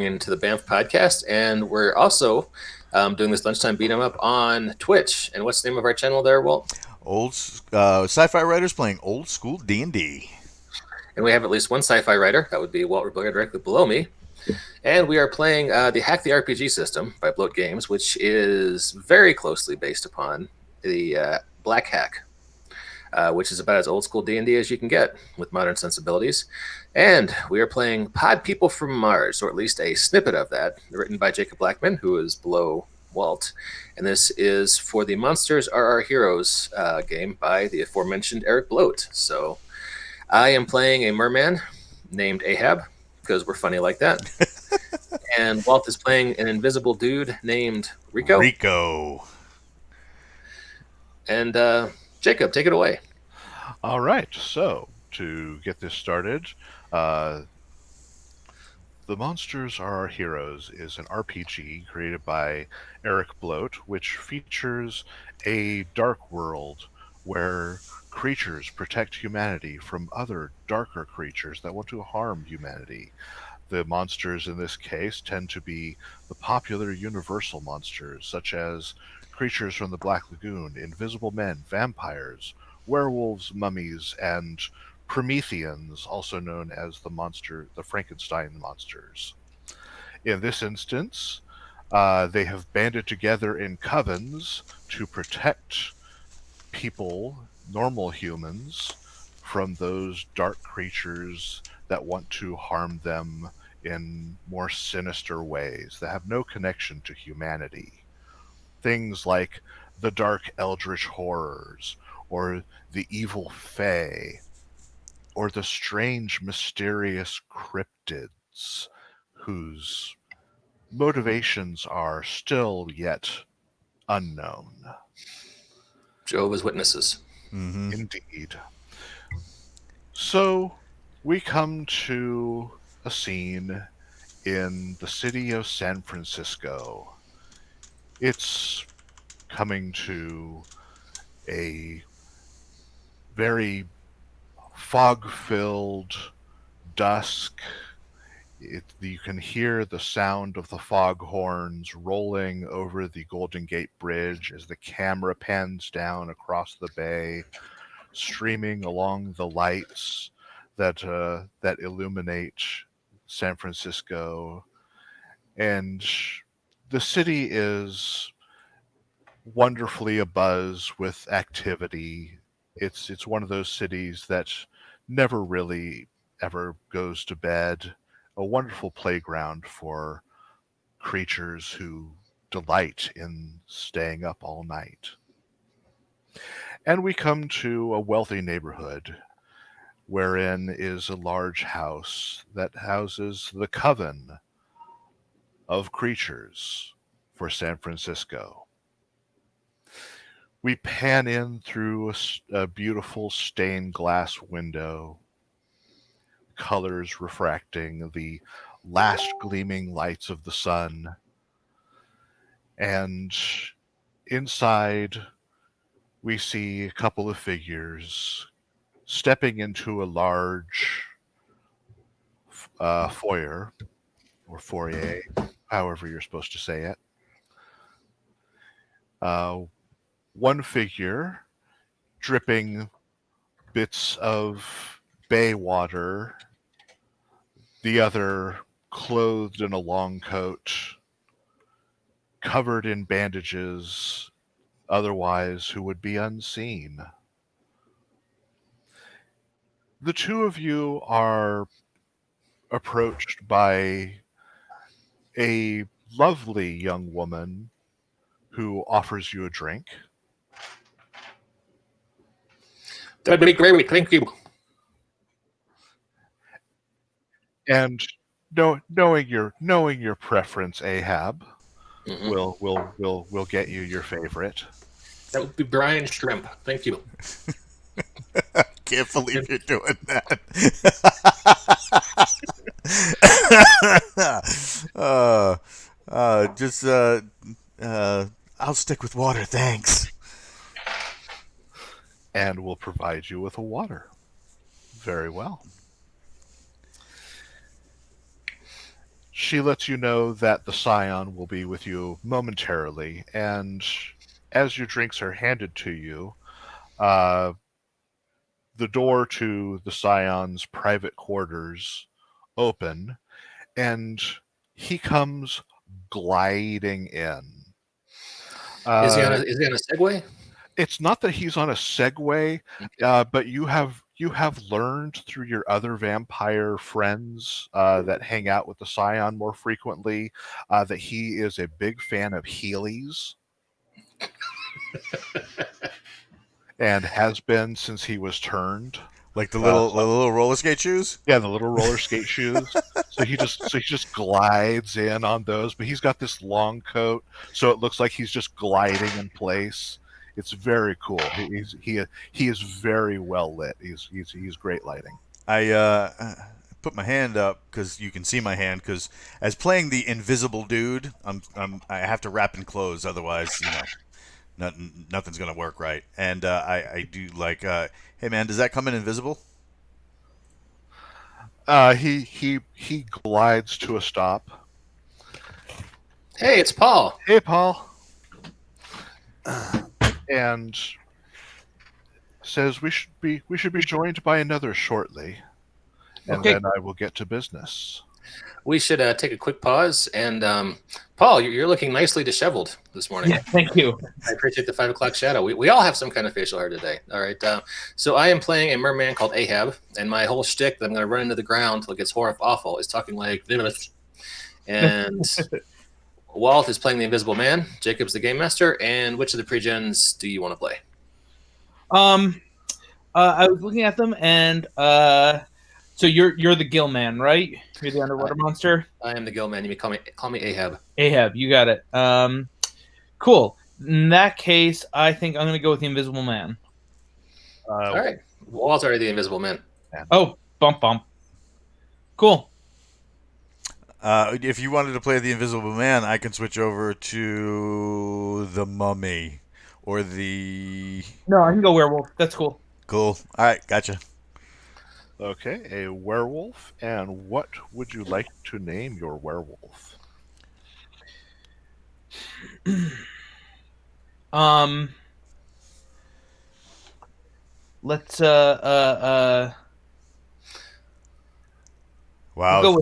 into the Banff podcast, and we're also doing this lunchtime beat 'em up on Twitch. And what's the name of our channel there, Walt? Sci-fi writers playing old school D&D. And we have at least one sci-fi writer. That would be Walt Rebellion directly below me. And we are playing the Hack the RPG system by Bloat Games, which is very closely based upon the Black Hack, which is about as old school D&D as you can get with modern sensibilities. And we are playing Pod People from Mars, or at least a snippet of that, written by Jacob Blackmon, who is below Walt. And this is for the Monsters Are Our Heroes game by the aforementioned Eric Bloat. So I am playing a merman named Ahab, because we're funny like that. And Walt is playing an invisible dude named Rico. Rico. And Jacob, take it away. All right, so to get this started, The Monsters Are Our Heroes is an RPG created by Eric Bloat, which features a dark world where creatures protect humanity from other darker creatures that want to harm humanity. The monsters in this case tend to be the popular universal monsters, such as creatures from the Black Lagoon, invisible men, vampires, werewolves, mummies, and Prometheans, also known as the Frankenstein monsters. In this instance, they have banded together in covens to protect people, normal humans, from those dark creatures that want to harm them in more sinister ways that have no connection to humanity. Things like the dark eldritch horrors, or the evil fae, or the strange mysterious cryptids whose motivations are still yet unknown. Jehovah's Witnesses. Mm-hmm. Indeed. So we come to a scene in the city of San Francisco. It's coming to a very fog filled dusk. You can hear the sound of the foghorns rolling over the Golden Gate Bridge as the camera pans down across the bay, streaming along the lights that illuminate San Francisco. And the city is wonderfully abuzz with activity. It's one of those cities that never really ever goes to bed. A wonderful playground for creatures who delight in staying up all night. And we come to a wealthy neighborhood wherein is a large house that houses the coven of creatures for San Francisco. We pan in through a beautiful stained glass window, colors refracting the last gleaming lights of the sun, and inside we see a couple of figures stepping into a large foyer, or foyer, however you're supposed to say it. Uh, One figure dripping bits of bay water, the other clothed in a long coat, covered in bandages, otherwise who would be unseen. The two of you are approached by a lovely young woman who offers you a drink. That'd be great. Thank you. And knowing your preference, Ahab, Mm-hmm. will get you your favorite. That would be Brian Shrimp. Thank you. Can't believe you're doing that. uh, just I'll stick with water, thanks. And will provide you with a water. Very well. She lets you know that the scion will be with you momentarily, and as your drinks are handed to you, uh, the door to the scion's private quarters open, and he comes gliding in. Is he on Uh, a is he on a Segway? it's not that he's on a Segway, Okay. but you have learned through your other vampire friends that hang out with the Scion more frequently that he is a big fan of Heelys and has been since he was turned. Like the Uh, little the so, little roller skate shoes. yeah, the little roller skate shoes. So he just glides in on those, but he's got this long coat, so it looks like he's just gliding in place. It's very cool. He is very well lit. He's great lighting. I put my hand up because you can see my hand. Because as playing the invisible dude, I have to wrap in clothes, otherwise, nothing's gonna work right. And I do like, hey man, does that come in invisible? He glides to a stop. Hey, it's Paul. Hey, Paul, and says we should be joined by another shortly, and Okay. then I will get to business. We should take a quick pause. And Paul, you're looking nicely disheveled this morning. Yeah, thank you. I appreciate the 5 o'clock shadow. We all have some kind of facial hair today. All right. So I am playing a merman called Ahab, and my whole shtick that I'm going to run into the ground till it gets awful is talking like this. And Walt is playing the Invisible Man. Jacob's the Game Master. And which of the pre-gens do you want to play? I was looking at them, and so you're the Gill Man, right? You're the underwater monster. I am the Gill Man. You may call me Ahab. Ahab, you got it. Cool. In that case, I think I'm gonna go with the Invisible Man. All right. Walt's already the Invisible Man. Oh, bump. Cool. If you wanted to play the Invisible Man, I can switch over to the Mummy or the. No, I can go werewolf. That's cool. Cool. All right, gotcha. Okay, a werewolf. And what would you like to name your werewolf? Let's Wow. we'll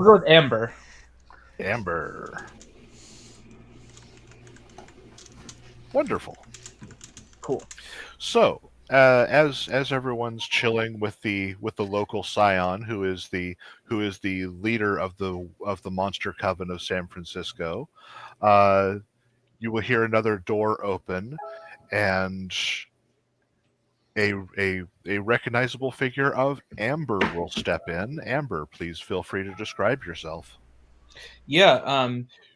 go with Amber. Amber. Wonderful. Cool. So, as everyone's chilling with the local scion, who is the leader of the monster coven of San Francisco, you will hear another door open, and a recognizable figure of Amber will step in. Amber, please feel free to describe yourself. Yeah.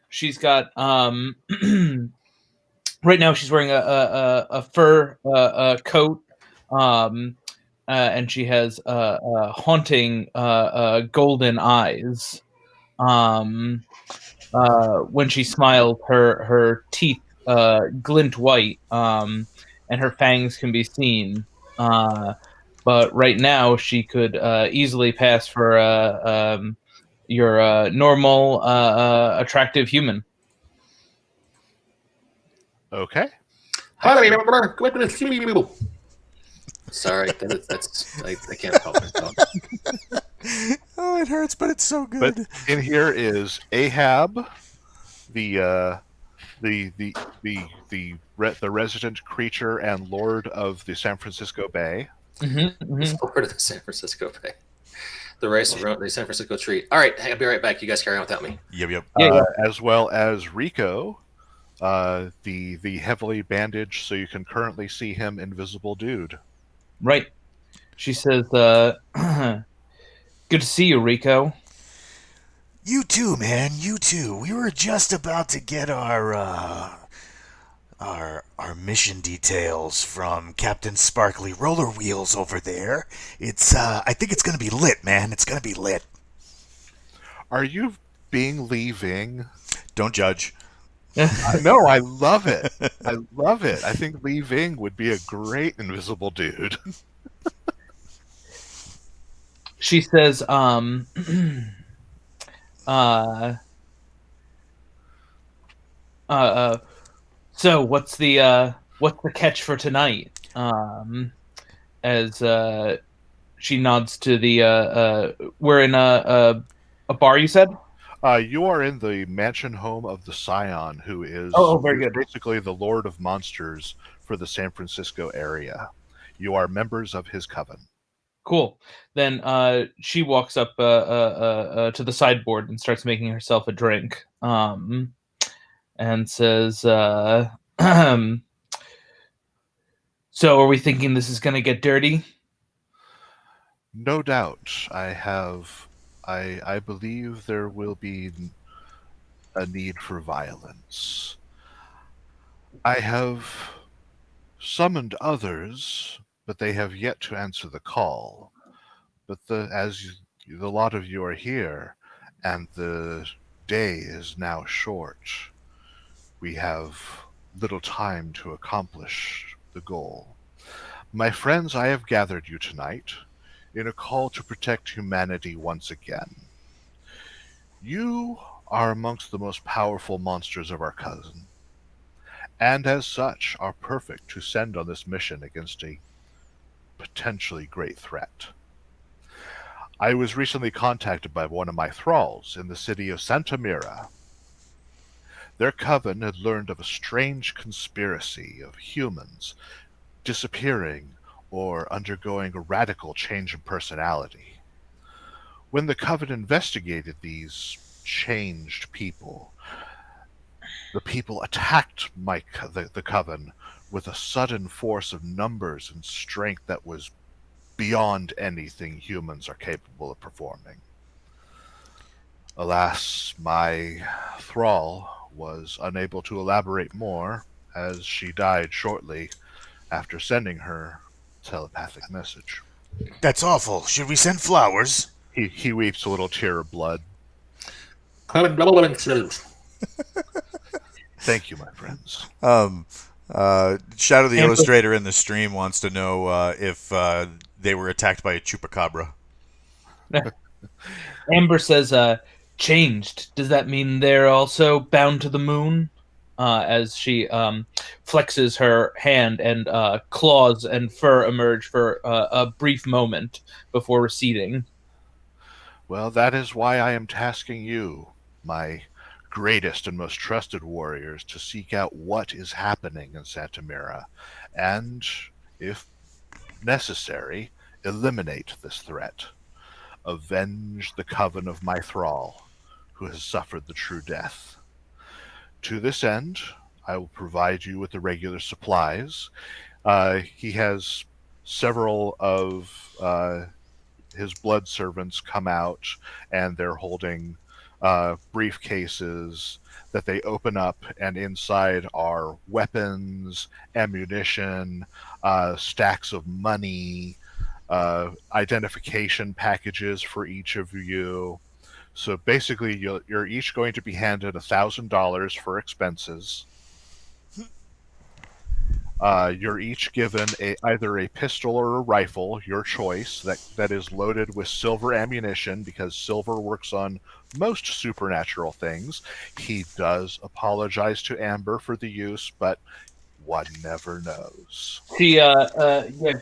She's got right now she's wearing a fur coat, and she has haunting golden eyes. When she smiles, her teeth glint white, and her fangs can be seen. But right now, she could easily pass for your normal, attractive human. Okay. Sorry, that's I can't help myself. Oh, it hurts, but it's so good. But in here is Ahab, the resident creature and lord of the San Francisco Bay. It's part of the San Francisco Bay. The San Francisco treat. All right, I'll be right back. You guys carry on without me. Yep. Yeah. As well as Rico, the heavily bandaged, so you can currently see him, invisible dude. Right. She says, "Good to see you, Rico." You too, man. You too. We were just about to get our mission details from Captain Sparkly Roller Wheels over there. It's I think it's gonna be lit, man. It's gonna be lit. Are you being leaving? Don't judge. No, I love it. I love it. I think Li Ving would be a great invisible dude. She says, Uh, uh, uh, so what's the catch for tonight? As she nods to the we're in a bar. You said? You are in the mansion home of the Scion, who Oh, is very good. basically the Lord of Monsters for the San Francisco area. You are members of his coven. Cool. Then she walks up to the sideboard and starts making herself a drink. And says, "So, are we thinking this is gonna get dirty?" No doubt, I believe there will be a need for violence. I have summoned others, but they have yet to answer the call. But the lot of you are here, and the day is now short, we have little time to accomplish the goal. My friends, I have gathered you tonight in a call to protect humanity once again. You are amongst the most powerful monsters of our cousin, and as such are perfect to send on this mission against a potentially great threat. I was recently contacted by one of my thralls in the city of Santa Mira. Their coven had learned of a strange conspiracy of humans disappearing or undergoing a radical change in personality. When the coven investigated these changed people, the people attacked the coven with a sudden force of numbers and strength that was beyond anything humans are capable of performing. Alas, my thrall was unable to elaborate more, as she died shortly after sending her telepathic message. That's awful. Should we send flowers? He weeps a little tear of blood. Thank you, my friends. Shadow the Amber, Illustrator in the stream wants to know if they were attacked by a chupacabra. Amber says, "Changed. Does that mean they're also bound to the moon?" As she flexes her hand and claws and fur emerge for a brief moment before receding. Well, that is why I am tasking you, my greatest and most trusted warriors, to seek out what is happening in Santa Mira, and, if necessary, eliminate this threat. Avenge the coven of my thrall, who has suffered the true death. To this end, I will provide you with the regular supplies. He has several of his blood servants come out, and they're holding briefcases that they open up, and inside are weapons, ammunition, stacks of money, identification packages for each of you. So basically, you're each going to be handed $1,000 for expenses. You're each given either a pistol or a rifle, your choice, that is loaded with silver ammunition, because silver works on most supernatural things. He does apologize to Amber for the use, but one never knows. She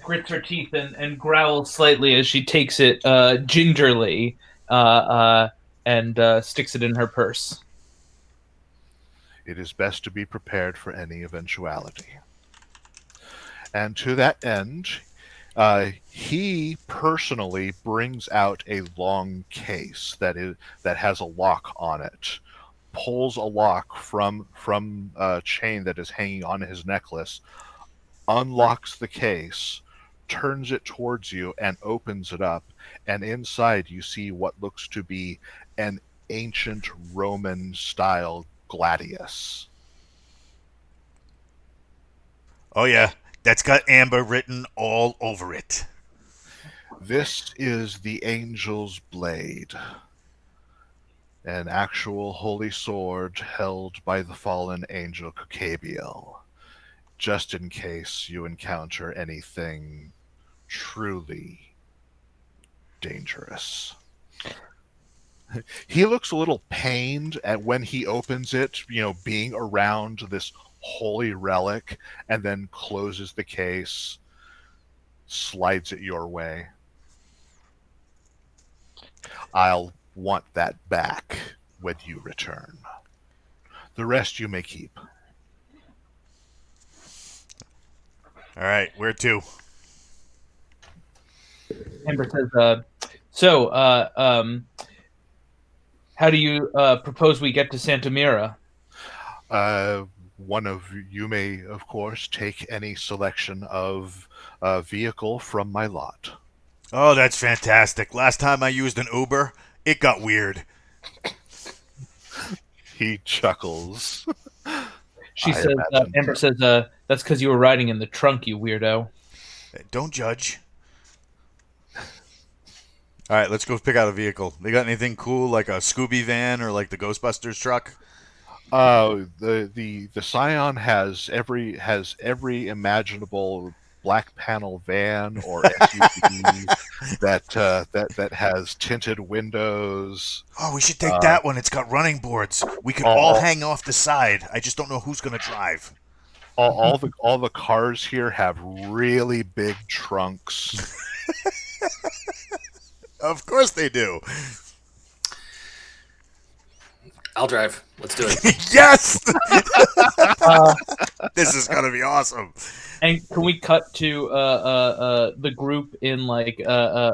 grits her teeth and growls slightly as she takes it gingerly and sticks it in her purse. It is best to be prepared for any eventuality. And to that end, he personally brings out a long case that has a lock on it, pulls a lock from a chain that is hanging on his necklace, unlocks the case, turns it towards you, and opens it up. And inside, you see what looks to be an ancient Roman style gladius. Oh, yeah. That's got Amber written all over it. This is the Angel's Blade, an actual holy sword held by the fallen angel Kukabiel, just in case you encounter anything truly dangerous. He looks a little pained at when he opens it, being around this holy relic, and then closes the case, slides it your way. I'll want that back when you return. The rest you may keep. All right, where to? Amber says, how do you propose we get to Santa Mira? One of you may, of course, take any selection of vehicle from my lot. Oh, that's fantastic. Last time I used an Uber, it got weird. He chuckles. She I says, imagine. Amber says, that's because you were riding in the trunk, you weirdo. Don't judge. All right, let's go pick out a vehicle. They got anything cool like a Scooby van or like the Ghostbusters truck? The Scion has every imaginable black panel van or SUV that has tinted windows. Oh, we should take Uh, that one. It's got running boards. We could all all, hang off the side. I just don't know who's going to drive. all the cars here have really big trunks. Of course they do. I'll drive. Let's do it. Yes! Uh, This is going to be awesome. and can we cut to the group in like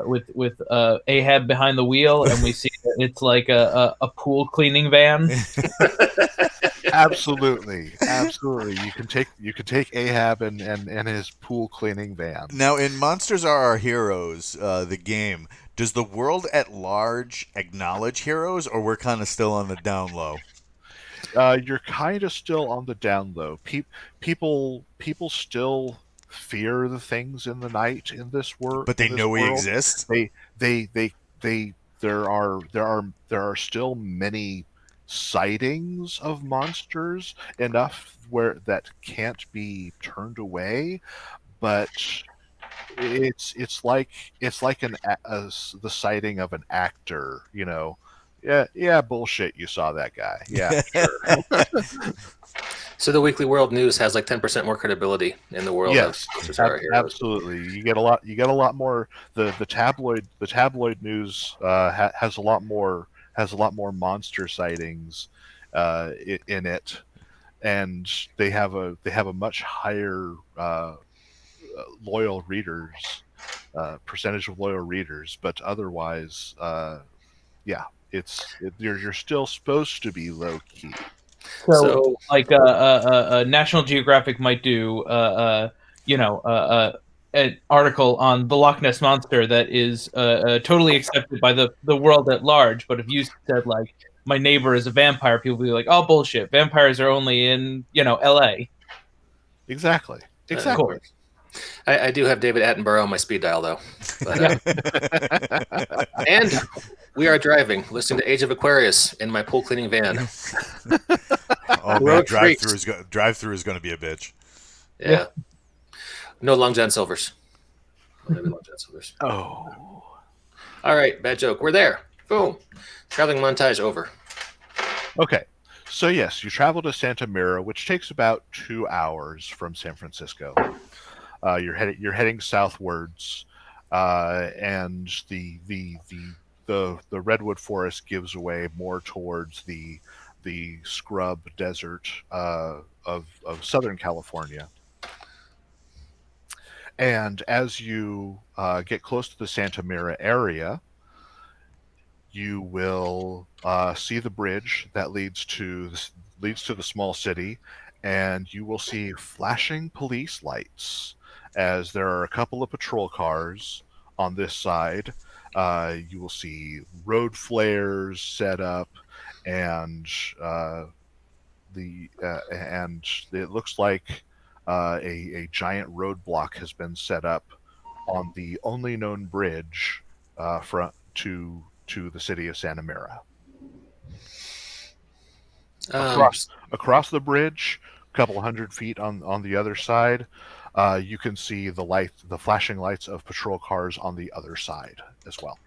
with Ahab behind the wheel, and we see that it's like a pool cleaning van. Absolutely. You can take Ahab and his pool cleaning van. Now, in Monsters Are Our Heroes, the game, does the world at large acknowledge heroes, or we're kind of still on the down low? You're kind of still on the down low. People still fear the things in the night in this world. But they know we exist? They there are still many sightings of monsters, enough where that can't be turned away, but it's like the sighting of an actor. Yeah, bullshit. You saw that guy. Yeah, sure. So the Weekly World News has like 10% more credibility in the world Yes, of Monsters Are Our Heroes. absolutely. You get a lot more. The tabloid news has a lot more monster sightings in it, and they have a much higher loyal readers percentage of loyal readers. But otherwise, yeah, you're still supposed to be low key. So, like, National Geographic might do, an article on the Loch Ness monster that is totally accepted by the world at large. But if you said like, my neighbor is a vampire, people would be like, oh bullshit, vampires are only in L.A. Exactly. Cool. I do have David Attenborough on my speed dial though. But, and we are driving, listening to Age of Aquarius in my pool cleaning van. Oh man, drive-through is going to be a bitch. Yeah. No Long John Silvers. Maybe Long John Silvers. Oh. All right, bad joke. We're there. Boom. Traveling montage over. Okay. So yes, you travel to Santa Mira, which takes about 2 hours from San Francisco. You're heading southwards, and the redwood forest gives away more towards the scrub desert of Southern California. And as you get close to the Santa Mira area, you will see the bridge that leads to the small city, and you will see flashing police lights as there are a couple of patrol cars on this side. You will see road flares set up, and and it looks like a giant roadblock has been set up on the only known bridge to the city of Santa Mira. Across the bridge, a couple hundred feet on the other side, you can see the flashing lights of patrol cars on the other side as well.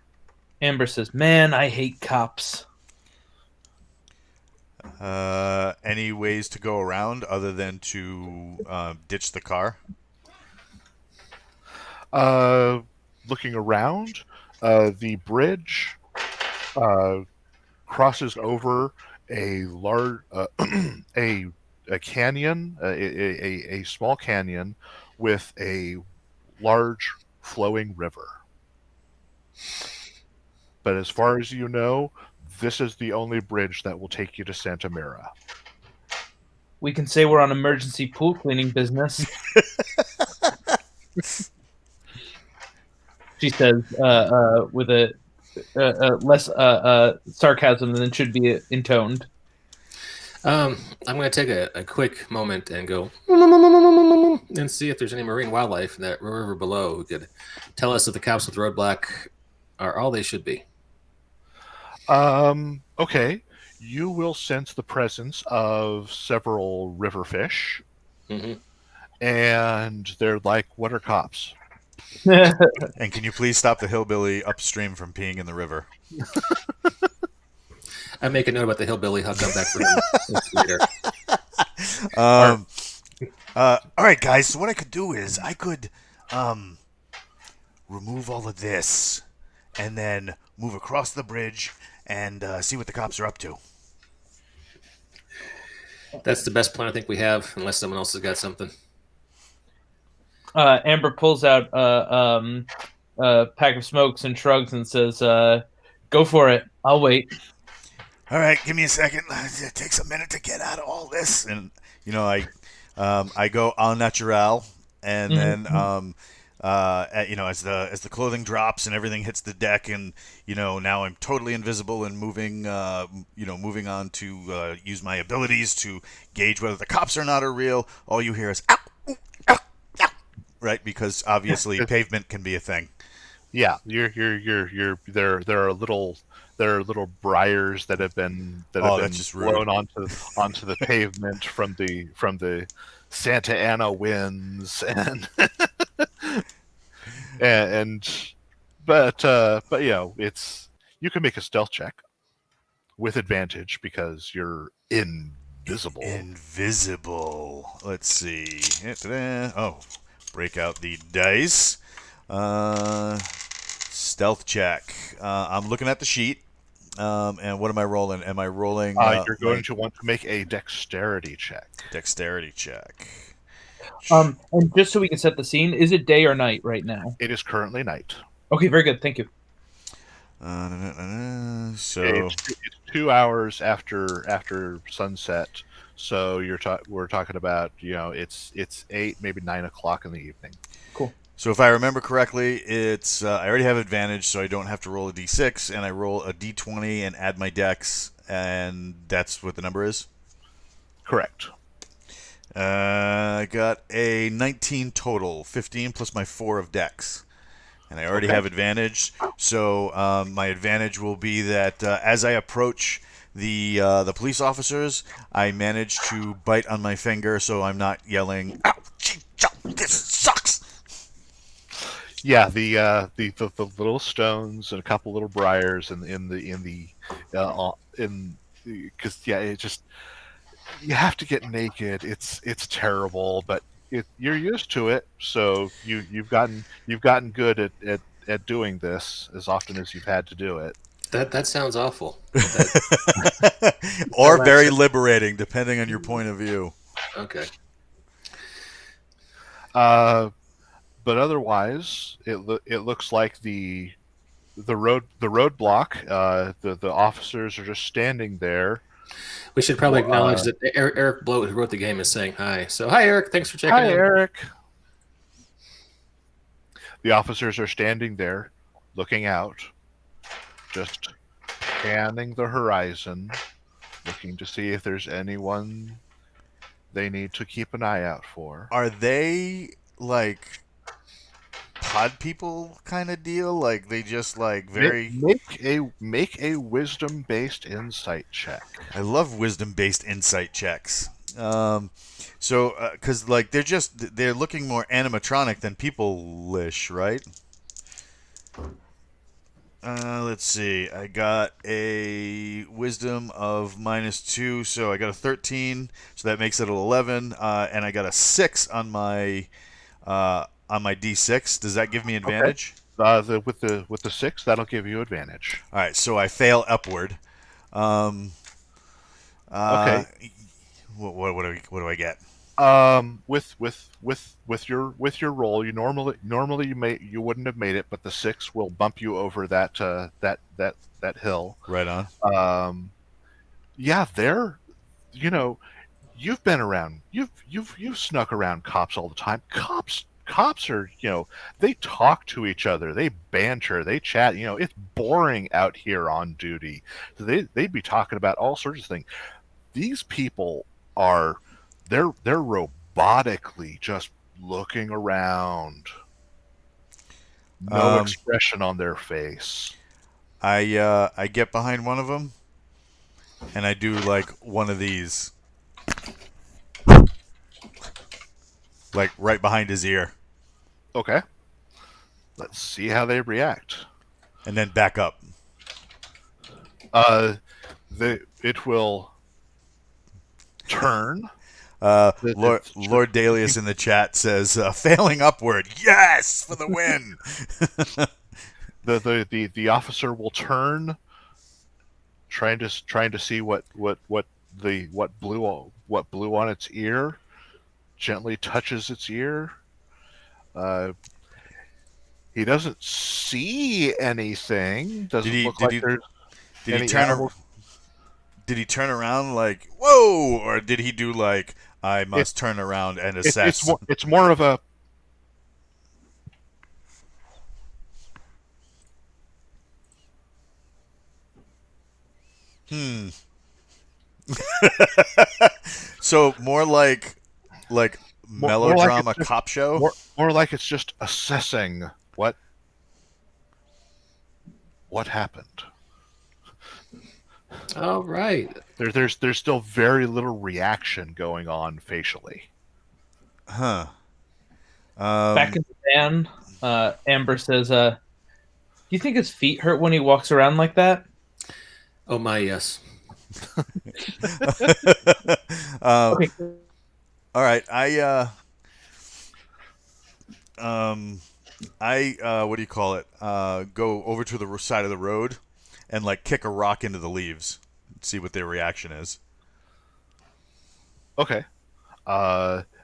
Amber says, "Man, I hate cops." Any ways to go around other than to ditch the car? Looking around, the bridge uh, crosses over a large a a canyon, a small canyon with a large flowing river. But as far as you know, this is the only bridge that will take you to Santa Mira. We can say we're on emergency pool cleaning business. She says, with a less sarcasm than should be intoned. I'm going to take a quick moment and go and see if there's any marine wildlife in that river below who could tell us if the cops with roadblock are all they should be. Okay. You will sense the presence of several river fish, Hmm. and they're like, "What are cops?" And can you please stop the hillbilly upstream from peeing in the river? I make a note about the hillbilly. I'll come back for him later. All right, guys. So what I could do is I could remove all of this and then move across the bridge and see what the cops are up to. That's the best plan I think we have, unless someone else has got something. Amber pulls out a pack of smokes and shrugs and says, "Go for it. I'll wait." All right, give me a second. It takes a minute to get out of all this, and I go au natural, and then as the clothing drops and everything hits the deck, and now I'm totally invisible and moving moving on to use my abilities to gauge whether the cops are not are real. All you hear is ow, ooh, ow, ow, right? Because obviously pavement can be a thing. Yeah, you're there are little briars that have been Oh, that's just rude. blown onto the pavement from the Santa Ana winds, and and but it's you can make a stealth check with advantage because you're invisible. Invisible. Let's see. Oh, break out the dice. Stealth check. I'm looking at the sheet. And what am I rolling? Am I rolling You're my going to want to make a dexterity check. dexterity check? And just so we can set the scene, is it day or night right now? It is currently night. Okay, very good. Thank you. So It's 2 hours after sunset. So we're talking about it's 8, maybe 9 o'clock in the evening. Cool. So if I remember correctly, it's I already have advantage, so I don't have to roll a d6, and I roll a d20 and add my dex, and that's what the number is. Correct. I got a 19 total, 15 plus my 4 of dex, and I already have advantage. So my advantage will be that as I approach the police officers, I manage to bite on my finger, so I'm not yelling, "Ow, gee, this sucks." Yeah, the little stones and a couple little briars because it just you have to get naked. It's terrible, but you're used to it, so you've gotten good at doing this as often as you've had to do it. That sounds awful. Or very liberating, depending on your point of view. Okay. But otherwise, it looks like the roadblock. The officers are just standing there. We should probably acknowledge that Eric Bloat, who wrote the game, is saying hi. So, hi, Eric. Thanks for checking in. Hi, Eric. The officers are standing there, looking out, just scanning the horizon, looking to see if there's anyone they need to keep an eye out for. Are they like pod people kind of deal? Like they just like very make a wisdom based insight check. I love wisdom based insight checks. Because like they're looking more animatronic than people-ish, right? Let's see. I got a wisdom of -2, so I got a 13. So that makes it an 11. And I got a 6 on my D6. Does that give me Okay. advantage? With the 6, that'll give you advantage. All right. So I fail upward. Um, uh, Okay. what do I get? With your roll, normally you wouldn't have made it, but the 6 will bump you over that hill. Right on. Yeah, they're you know you've been around. You've snuck around cops all the time. Cops are, they talk to each other, they banter, they chat. It's boring out here on duty. So they'd be talking about all sorts of things. These people are they're robotically just looking around. No Um, expression on their face. I get behind one of them and I do like one of these, like right behind his ear, Okay. Let's see how they react. and then back up. Uh it will turn. Lord Dalius in the chat says, "Failing upward, yes, for the win." The officer will turn, trying to see what blew on its ear, gently touches its ear. Uh, he doesn't see anything. Did Doesn't he? look Did like he? there's Did he any turn? animals. Did he turn around like whoa, or did he do like I It, must turn around and it assess? it's more of a Hmm. So more like more like it's melodrama just cop show. more like it's just assessing what happened. All right. There's still very little reaction going on facially. Huh. Back in the van, Amber says, "Do you think his feet hurt when he walks around like that?" Oh my, yes. um, Okay. all right. Um, what do you call it? Go over to the side of the road and like kick a rock into the leaves. See what their reaction is. Okay.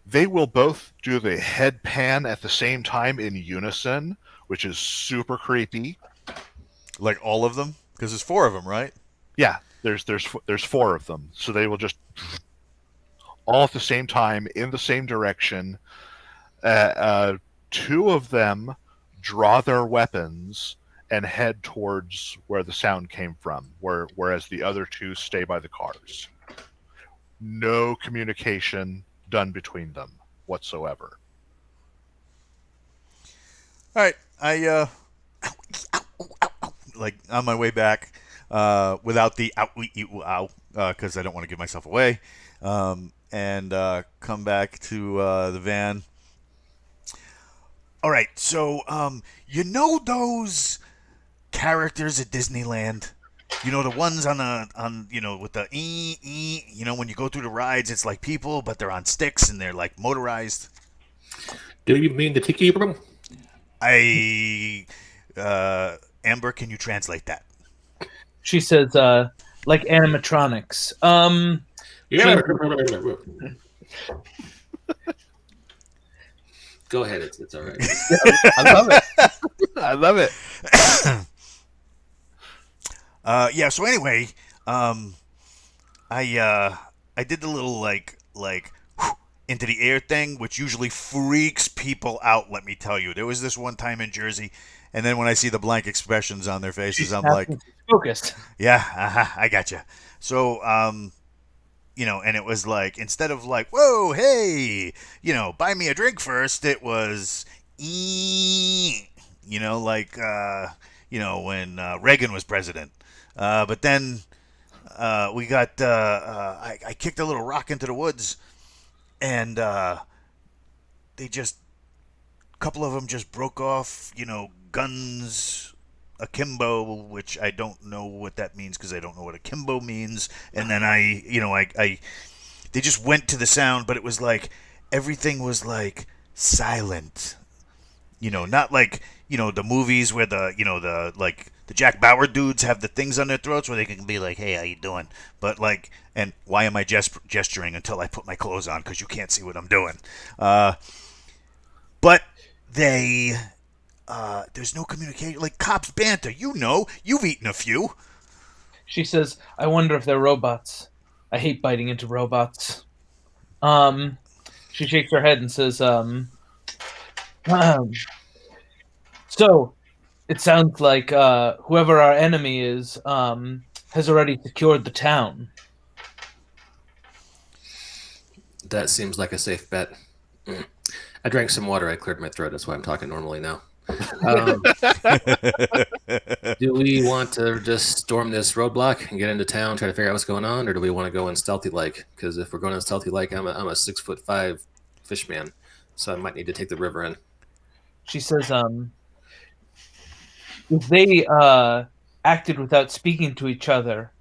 They will both do the head pan at the same time in unison, which is super creepy. Like all of them, because there's 4 of them, right? Yeah, there's 4 of them, so they will just all at the same time in the same direction. Uh, uh, 2 of them draw their weapons and head towards where the sound came from, whereas the other 2 stay by the cars. No communication done between them whatsoever. All right. Like on my way back, without the ow, because I don't want to give myself away, and come back to the van. All right, so you know those characters at Disneyland. You know the ones with the when you go through the rides, it's like people, but they're on sticks and they're like motorized. Do you mean the tiki room? Amber, can you translate that? She says, "Like animatronics." Yeah. Go ahead. It's all right. I love it. I love it. Yeah. So anyway, I did the little like into the air thing, which usually freaks people out. Let me tell you, there was this one time in Jersey, and then when I see the blank expressions on their faces, I'm like, focused. yeah, I got you. So and it was like instead of like, whoa, hey, buy me a drink first, it was like when Reagan was president. But then we got I kicked a little rock into the woods, and they just a couple of them just broke off, guns akimbo, which I don't know what that means because I don't know what akimbo means. And then I they just went to the sound, but it was like everything was like silent. Not like the movies where the Jack Bauer dudes have the things on their throats where they can be like, "Hey, how you doing?" But like, and why am I gesturing until I put my clothes on because you can't see what I'm doing? But they there's no communication. Like cops banter. You've eaten a few. She says, "I wonder if they're robots. I hate biting into robots." She shakes her head and says, um, "So it sounds like whoever our enemy is has already secured the town." That seems like a safe bet. I drank some water. I cleared my throat. That's why I'm talking normally now. Um, do we want to just storm this roadblock and get into town, try to figure out what's going on, or do we want to go in stealthy like? Because if we're going in stealthy like, I'm a 6'5" fish man, so I might need to take the river in. She says, "If they acted without speaking to each other,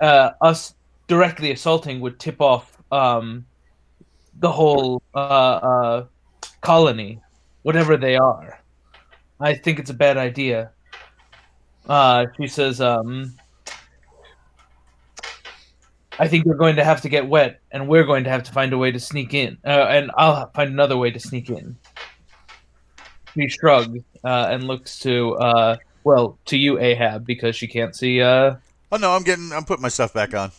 us directly assaulting would tip off the whole colony, whatever they are. I think it's a bad idea." She says, "I think you're going to have to get wet, and we're going to have to find a way to sneak in, and I'll find another way to sneak in." She shrugs and looks to, to you, Ahab, because she can't see. Oh no, I'm putting my stuff back on.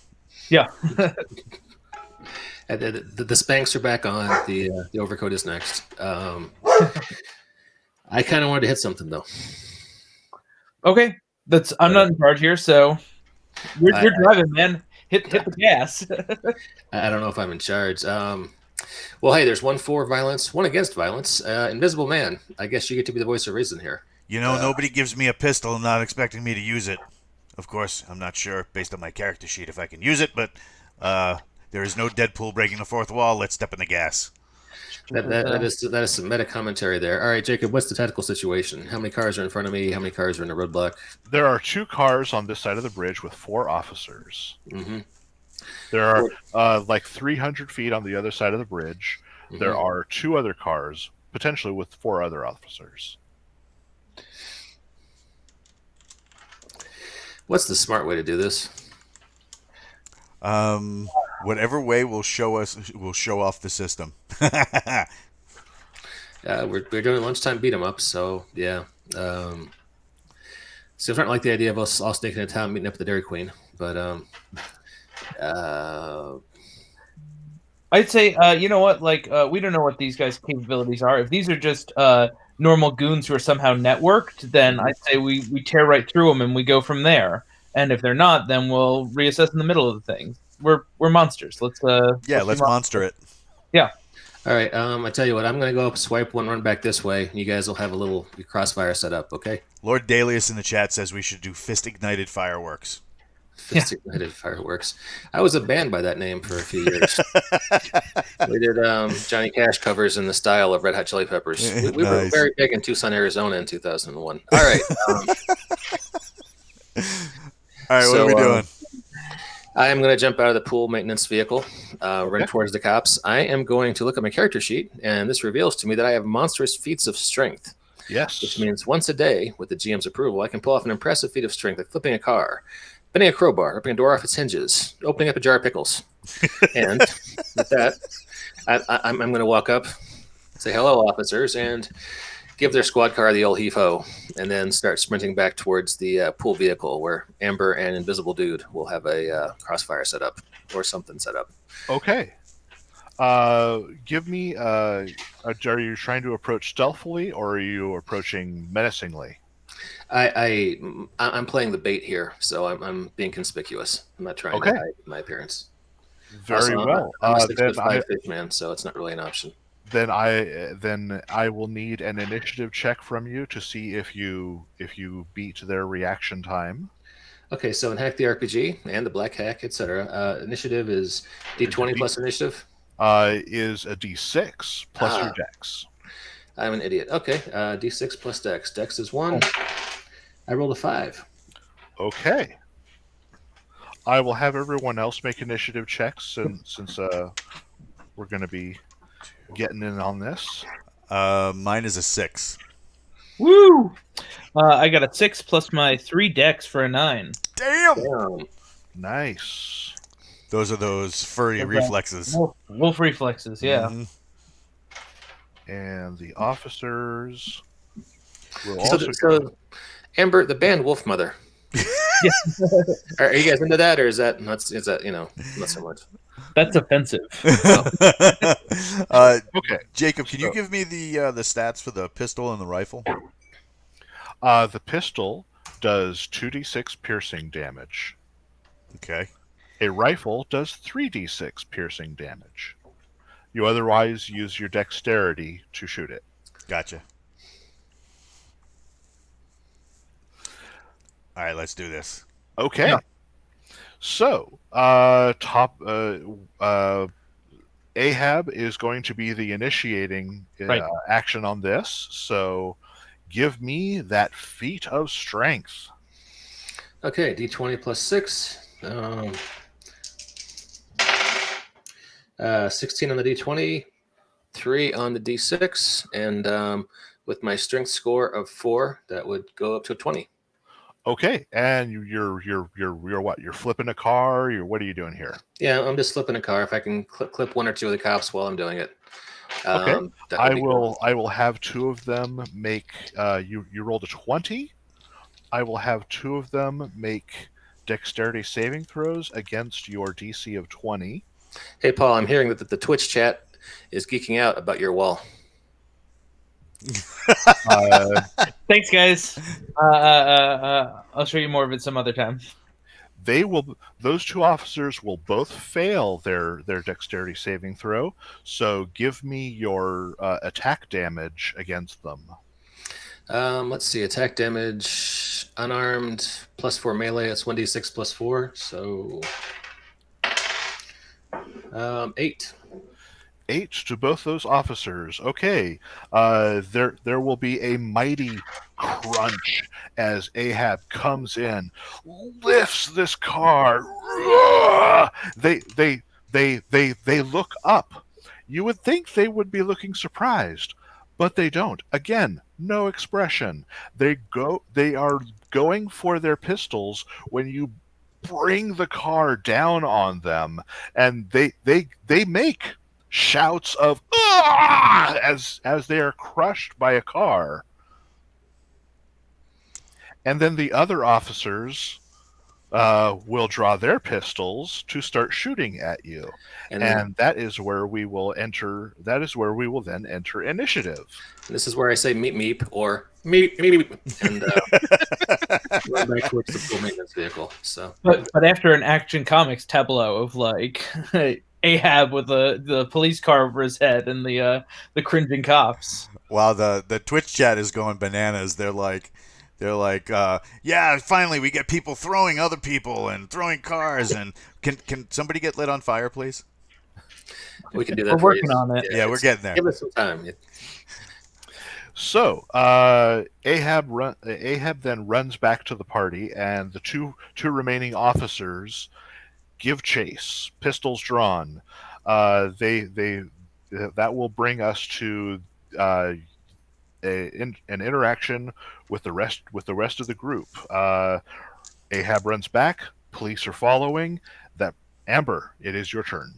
Yeah. The Spanx are back on. The overcoat is next. I kind of wanted to hit something though. Okay, I'm not in charge here, so you're driving, man. Hit the gas. I don't know if I'm in charge. Well, hey, there's one for violence, one against violence. Invisible Man. I guess you get to be the voice of reason here. Nobody gives me a pistol not expecting me to use it. Of course, I'm not sure, based on my character sheet, if I can use it, but there is no Deadpool breaking the fourth wall. Let's step in the gas. That is some meta commentary there. All right, Jacob, what's the tactical situation? How many cars are in front of me? How many cars are in the roadblock? There are 2 cars on this side of the bridge with 4 officers. Mm-hmm. There are like 300 feet on the other side of the bridge. Mm-hmm. There are 2 other cars, potentially with 4 other officers. What's the smart way to do this? Whatever way will show off the system. We're doing lunchtime beat 'em up, so yeah. So I don't like the idea of us all sneaking into town, meeting up with the Dairy Queen, but I'd say, you know what? Like, we don't know what these guys' capabilities are. If these are just normal goons who are somehow networked, then I'd say we tear right through them and we go from there. And if they're not, then we'll reassess in the middle of the thing. We're monsters. Let's monster it. Yeah. All right. I tell you what, I'm gonna go up, swipe one, run back this way. You guys will have a little crossfire set up, okay? Lord Dalius in the chat says we should do fist ignited fireworks. Ignited fireworks. I was a band by that name for a few years. We did Johnny Cash covers in the style of Red Hot Chili Peppers. We were very big in Tucson, Arizona in 2001. All right. All right, what are we doing? I am going to jump out of the pool maintenance vehicle, run towards the cops. I am going to look at my character sheet, and this reveals to me that I have monstrous feats of strength. Yes. Which means once a day, with the GM's approval, I can pull off an impressive feat of strength, like flipping a car, bending a crowbar, ripping a door off its hinges, opening up a jar of pickles. And with that, I'm going to walk up, say hello, officers, and give their squad car the old heave-ho, and then start sprinting back towards the pool vehicle where Amber and Invisible Dude will have a crossfire set up or something set up. Okay. Give me, are you trying to approach stealthily or are you approaching menacingly? I'm playing the bait here, so I'm being conspicuous. I'm not trying to hide my appearance. Very also, well. I'm a 6'5" fish man, so it's not really an option. Then I will need an initiative check from you to see if you beat their reaction time. Okay, so in Hack the RPG and the Black Hack, etc., initiative is D20 plus initiative? Is a D6 plus your dex. I'm an idiot. Okay, D6 plus dex. Dex is 1. I rolled a 5. Okay. I will have everyone else make initiative checks since we're going to be getting in on this. Mine is a 6. Woo! I got a 6 plus my 3 dex for a 9. Damn! Damn. Nice. Those are those furry Okay. reflexes. Wolf reflexes, yeah. Mhm. And the officers will So, also. so Amber, the band Wolf Mother. Are you guys into that, or is that not so much? That's offensive. Okay. Jacob, can you So- give me the stats for the pistol and the rifle? The pistol does 2d6 piercing damage. Okay. A rifle does 3d6 piercing damage. You otherwise use your dexterity to shoot it. Gotcha. All right, let's do this. Okay. Yeah. So, Ahab is going to be the initiating Right. action on this. So, give me that feat of strength. Okay, D20 plus 6. 16 on the D20, 3 on the D6, and with my strength score of 4, that would go up to 20. Okay, and you're what? You're flipping a car. What are you doing here? Yeah, I'm just flipping a car. If I can clip 1 or 2 of the cops while I'm doing it. Okay. That would I be will. cool. I will have 2 of them make. You rolled a 20. I will have 2 of them make dexterity saving throws against your DC of 20. Hey, Paul, I'm hearing that the Twitch chat is geeking out about your wall. Thanks, guys. I'll show you more of it some other time. Those 2 officers will both fail their dexterity saving throw. So give me your attack damage against them. Let's see. Attack damage, unarmed, plus 4 melee. It's 1d6 plus 4. So 8. 8 to both those officers. Okay. There will be a mighty crunch as Ahab comes in, lifts this car. They look up. You would think they would be looking surprised, but they don't. Again, no expression. They are going for their pistols when you bring the car down on them, and they make shouts of "Ah!" as they are crushed by a car. And then the other officers will draw their pistols to start shooting at you, and that is where we will enter. That is where we will then enter initiative. This is where I say meep meep or meep meep, and run back towards the full maintenance vehicle. So, but after an Action Comics tableau of like Ahab with the police car over his head and the cringing cops. Wow, the Twitch chat is going bananas. They're like, yeah, finally we get people throwing other people and throwing cars. And can somebody get lit on fire, please? we can do that. We're working on it. Yeah, we're getting there. Give us some time. So Ahab then runs back to the party, and the two remaining officers give chase, pistols drawn. That will bring us to an interaction with the rest of the group. Ahab runs back. Police are following. Amber, it is your turn.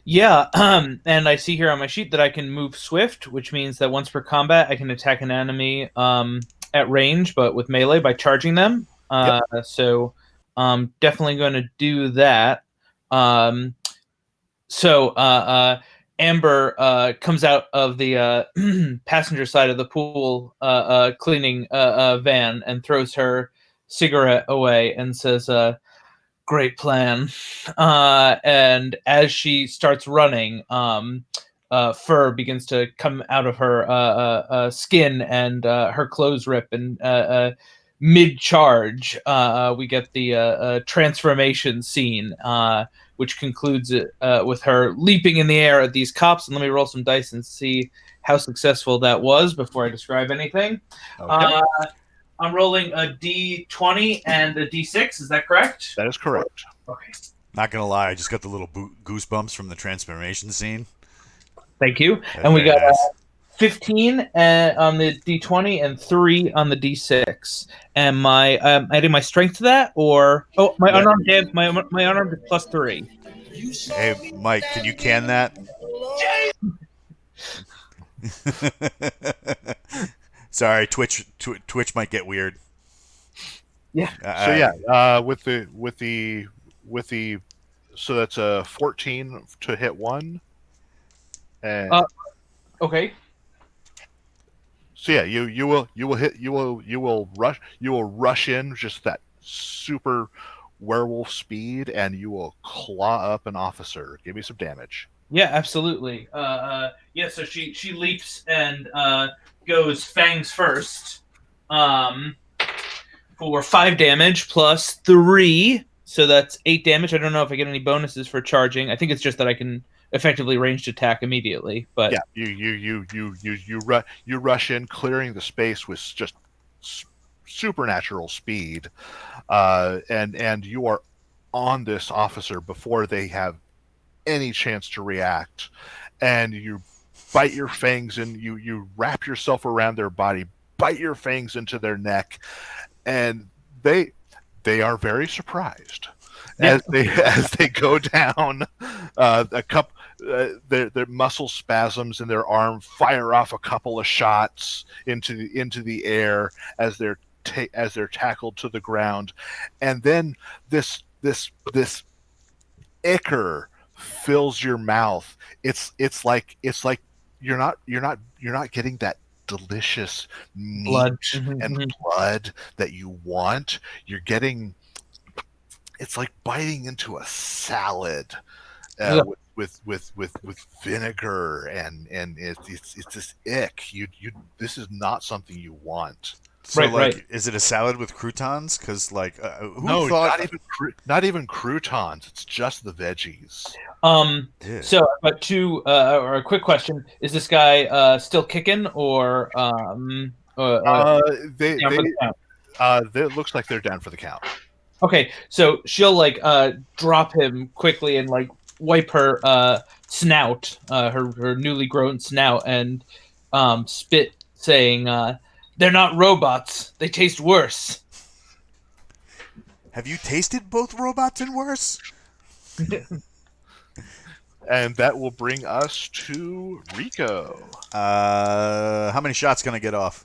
Yeah, and I see here on my sheet that I can move swift, which means that once per combat, I can attack an enemy at range, but with melee by charging them. So definitely going to do that. Amber comes out of the passenger side of the pool cleaning van and throws her cigarette away and says, great plan. And as she starts running, fur begins to come out of her skin, and her clothes rip. And mid-charge, we get the transformation scene, which concludes it with her leaping in the air at these cops. And let me roll some dice and see how successful that was before I describe anything. Okay. I'm rolling a D20 and a D6. Is that correct? That is correct. Okay. Not gonna lie, I just got the little goosebumps from the transformation scene. Thank you. That's And we very got nice. 15 on the D20 and 3 on the D6. Am I adding my strength to that, or my Yeah. unarmed my unarmed is +3. Hey, Mike, can you can that? Sorry, Twitch might get weird. Yeah. So yeah, with the so that's a 14 to hit one, and Okay. so yeah, you will rush in just that super werewolf speed, and you will claw up an officer. Give me some damage. Yeah, absolutely. Yeah. So she leaps and goes fangs first. For 5 damage +3, so that's 8 damage. I don't know if I get any bonuses for charging. I think it's just that I can effectively ranged attack immediately. But Yeah, you rush in, clearing the space with just supernatural speed, and you are on this officer before they have any chance to react, and you bite your fangs and you wrap yourself around their body, bite your fangs into their neck, and they are very surprised as they go down. A couple, their muscle spasms in their arm fire off a couple of shots into the air as they're tackled to the ground, and then this ichor fills your mouth. It's like you're not getting that delicious meat blood. and blood that you want. You're getting, it's like biting into a salad, Yeah. with vinegar, and it's this ick. This is not something you want. So, Right, like, right. is it a salad with croutons? Because, like, who No, thought? not even croutons. It's just the veggies. Yeah. So I've got two or a quick question: is this guy still kicking, or down for the count? It looks like they're down for the count. Okay, so she'll like drop him quickly and like wipe her snout, her newly grown snout, and spit, saying, "They're not robots. They taste worse." Have you tasted both robots and worse? And that will bring us to Rico. How many shots can I get off?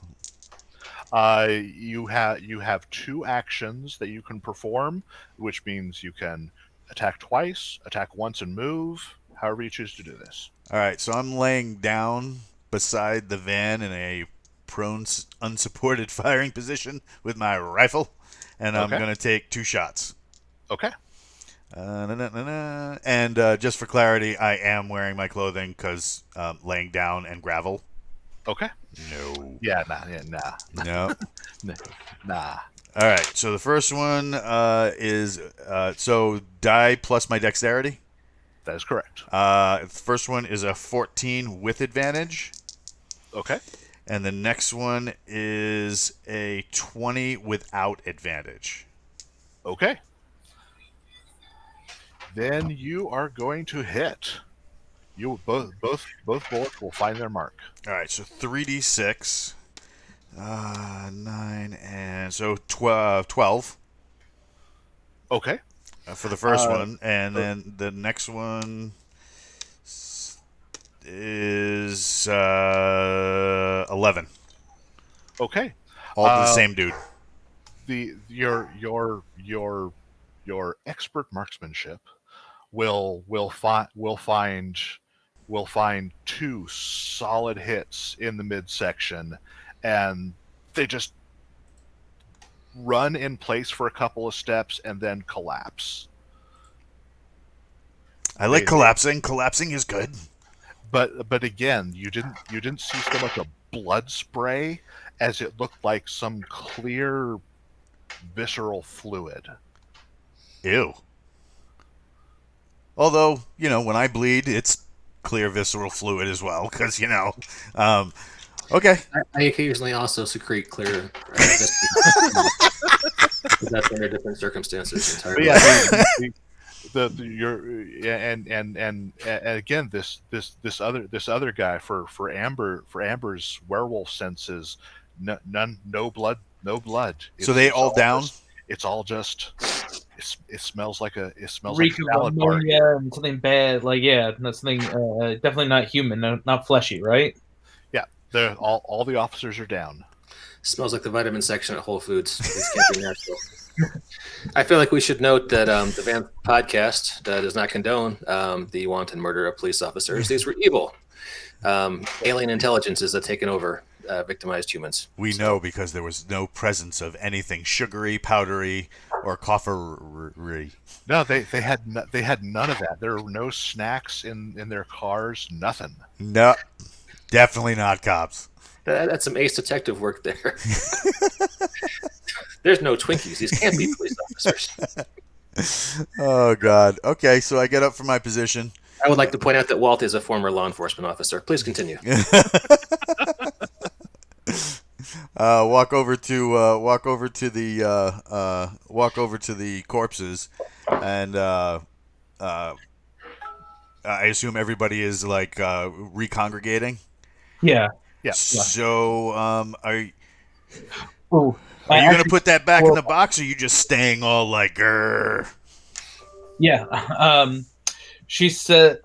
You have 2 actions that you can perform, which means you can attack twice, attack once, and move. However you choose to do this. All right, so I'm laying down beside the van in a prone, unsupported firing position with my rifle, and I'm Okay. going to take 2 shots. Okay. And just for clarity, I am wearing my clothing because laying down and gravel. Okay. No. Yeah. No. Nah. All right, so the first one is so die plus my dexterity. That is correct. The first one is a 14 with advantage. Okay. And the next one is a 20 without advantage. Okay. Then you are going to hit. You both bullets will find their mark. All right, so 3d6, 9, and so 12 Okay. for the first one, and then the next one is 11. Okay. All to the same dude. Your expert marksmanship will find 2 solid hits in the midsection, and they just run in place for a couple of steps and then collapse. I like They- collapsing. Collapsing is good. But again, you didn't see so much a blood spray as it looked like some clear visceral fluid. Ew. Although, when I bleed, it's clear visceral fluid as well, because, Okay. I occasionally also secrete clear. That's under different circumstances But entirely. yeah, the your yeah, and again, this other guy for Amber's werewolf senses, no blood, no blood. So they all down? It's all just it smells like a Reek of salad bar ammonia here. and something bad. Like, yeah, that's something definitely not human, not fleshy, right? Yeah, they're all the officers are down. Smells like the vitamin section at Whole Foods. This can't be natural. I feel like we should note that the Van podcast does not condone the wanton murder of police officers. These were evil alien intelligences that taken over victimized humans. We know because there was no presence of anything sugary, powdery, or coffery. No, they had none of that. There were no snacks in their cars. Nothing. No, definitely not cops. That's some ace detective work there. There's no Twinkies. These can't be police officers. Oh God. Okay, so I get up from my position. I would like to point out that Walt is a former law enforcement officer. Please continue. Walk over to the corpses, and I assume everybody is like recongregating. Yeah. Yeah. So, Ooh, are you gonna put that back in the box, or are you just staying all like, grr? Yeah. She said,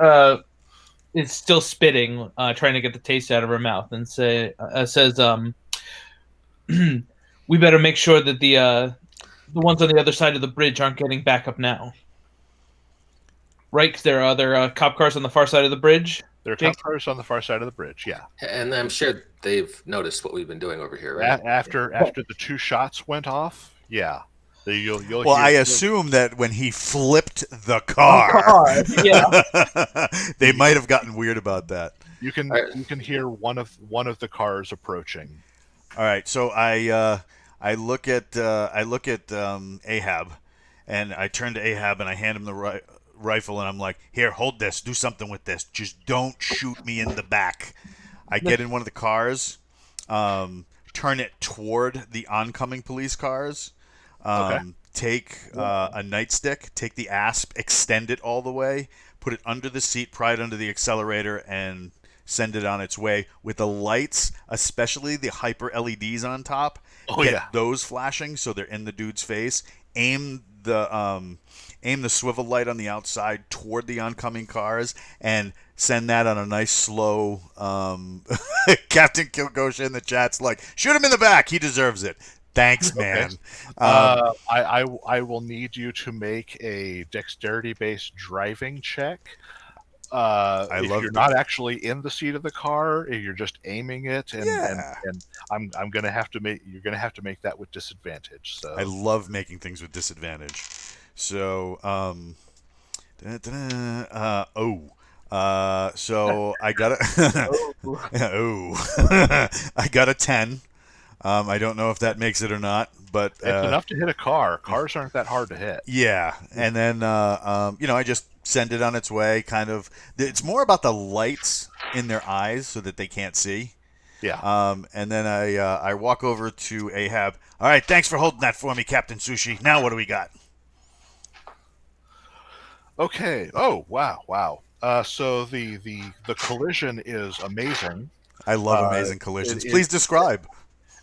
is still spitting, trying to get the taste out of her mouth, and says, "We better make sure that the ones on the other side of the bridge aren't getting back up now, right? Because there are other cop cars on the far side of the bridge." There are Jake? cop cars on the far side of the bridge. Yeah. And I'm sure they've noticed what we've been doing over here, right? After the two shots went off, yeah. You'll Well, hear, I assume that when he flipped the car, Yeah. they might have gotten weird about that. you can hear one of the cars approaching. All right, so I look at Ahab, and I turn to Ahab and I hand him the rifle, and I'm like, "Here, hold this. Do something with this. Just don't shoot me in the back." I get in one of the cars, turn it toward the oncoming police cars. Okay. Take a nightstick, take the asp, extend it all the way, put it under the seat, pry it under the accelerator, and send it on its way with the lights, especially the hyper LEDs on top. Oh, Get yeah. those flashing so they're in the dude's face. Aim the swivel light on the outside toward the oncoming cars and send that on a nice slow. Captain Kilgosha in the chat's like, "Shoot him in the back. He deserves it." Thanks, man. Okay. I will need you to make a dexterity-based driving check. If you're not actually in the seat of the car, if you're just aiming it, and I'm gonna have to make you're gonna have to make that with disadvantage. So I love making things with disadvantage. So so I got I got a 10. I don't know if that makes it or not, but it's enough to hit a car. Cars aren't that hard to hit. Yeah, and then I just send it on its way. Kind of, it's more about the lights in their eyes so that they can't see. Yeah. And then I walk over to Ahab. All right, thanks for holding that for me, Captain Sushi. Now what do we got? Okay. Oh, wow. So the collision is amazing. I love amazing collisions. Please describe.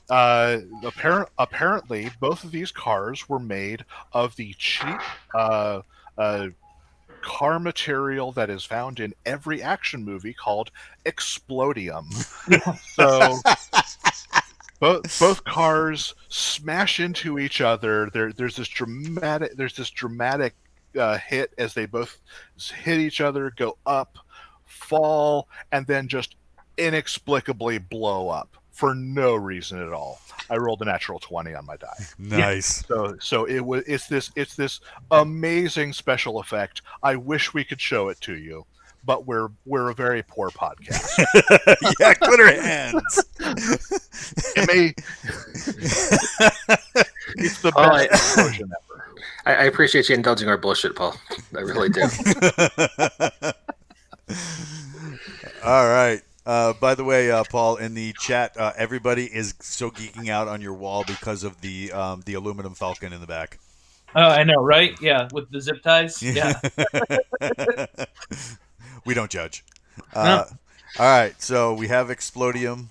Apparently, both of these cars were made of the cheap car material that is found in every action movie called explodium. So both cars smash into each other. There's this dramatic hit as they both hit each other, go up, fall, and then just inexplicably blow up for no reason at all. I rolled a natural 20 on my die. Nice. So it's this amazing special effect. I wish we could show it to you, but we're a very poor podcast. Yeah, glitter hands. It's the best explosion ever. I appreciate you indulging our bullshit, Paul. I really do. All right. By the way, Paul, in the chat, everybody is so geeking out on your wall because of the aluminum falcon in the back. Oh, I know, right? Yeah, with the zip ties. Yeah. We don't judge. No. All right, so we have Explodium.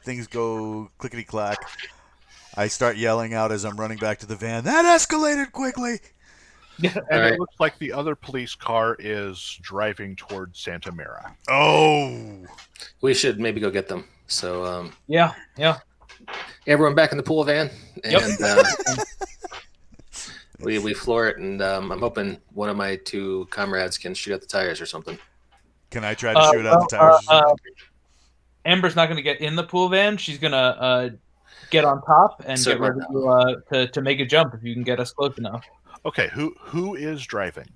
Things go clickety clack. I start yelling out as I'm running back to the van. That escalated quickly. And Alright. it looks like the other police car is driving towards Santa Mira. Oh, We should maybe go get them. So Yeah. everyone back in the pool van, Yep. and we floor it, and I'm hoping one of my two comrades can shoot out the tires or something. can I try to shoot out the tires? Amber's not going to get in the pool van. She's going to get on top and Sit get ready to make a jump if you can get us close enough. Okay, who is driving?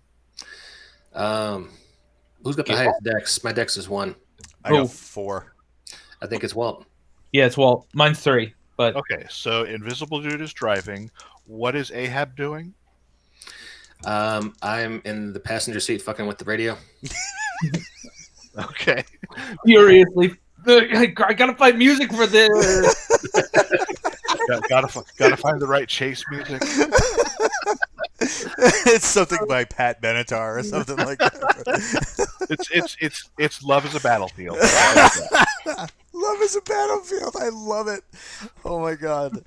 Who's got the highest dex? My dex is 1. I got 4. I think it's Walt. Yeah, it's Walt. Mine's 3. But Okay, so Invisible Dude is driving. What is Ahab doing? I'm in the passenger seat fucking with the radio. Okay. furiously, I gotta find music for this. Gotta find the right chase music. It's something by Pat Benatar or something like that. It's Love is a Battlefield. Love is a battlefield. I love it. Oh my god.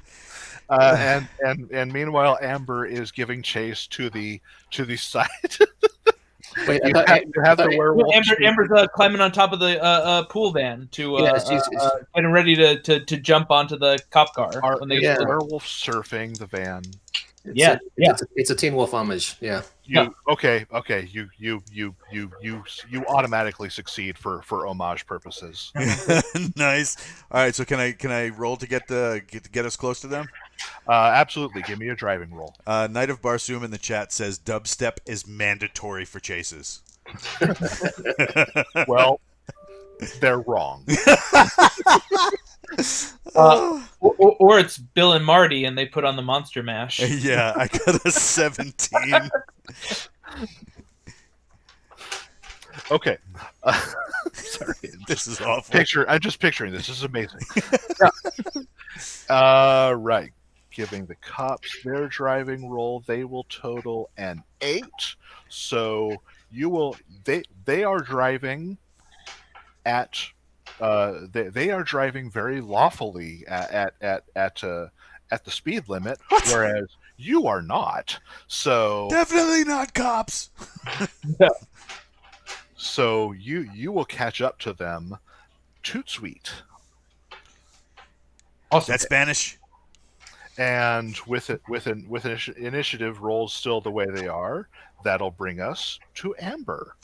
And meanwhile, Amber is giving chase to the side. Wait, You have the werewolf. Amber's climbing on top of the pool van to getting ready to jump onto the cop car. When they Is Yeah. the werewolf surfing the van? It's a Teen Wolf homage. Yeah. Okay. You automatically succeed for homage purposes. Nice. All right. So can I roll to get us close to them? Absolutely. Give me a driving roll. Knight of Barsoom in the chat says dubstep is mandatory for chases. Well, they're wrong. Or it's Bill and Marty, and they put on the Monster Mash. Yeah, I got a 17. Okay. Sorry. This is awful. I'm just picturing this. This is amazing. Right. Giving the cops their driving roll, they will total an 8. So they are driving at they are driving very lawfully at the speed limit, whereas you are not. So Definitely not cops. So you will catch up to them. Toot sweet. Also, That's Spanish. And with initiative rolls still the way they are, that'll bring us to Amber.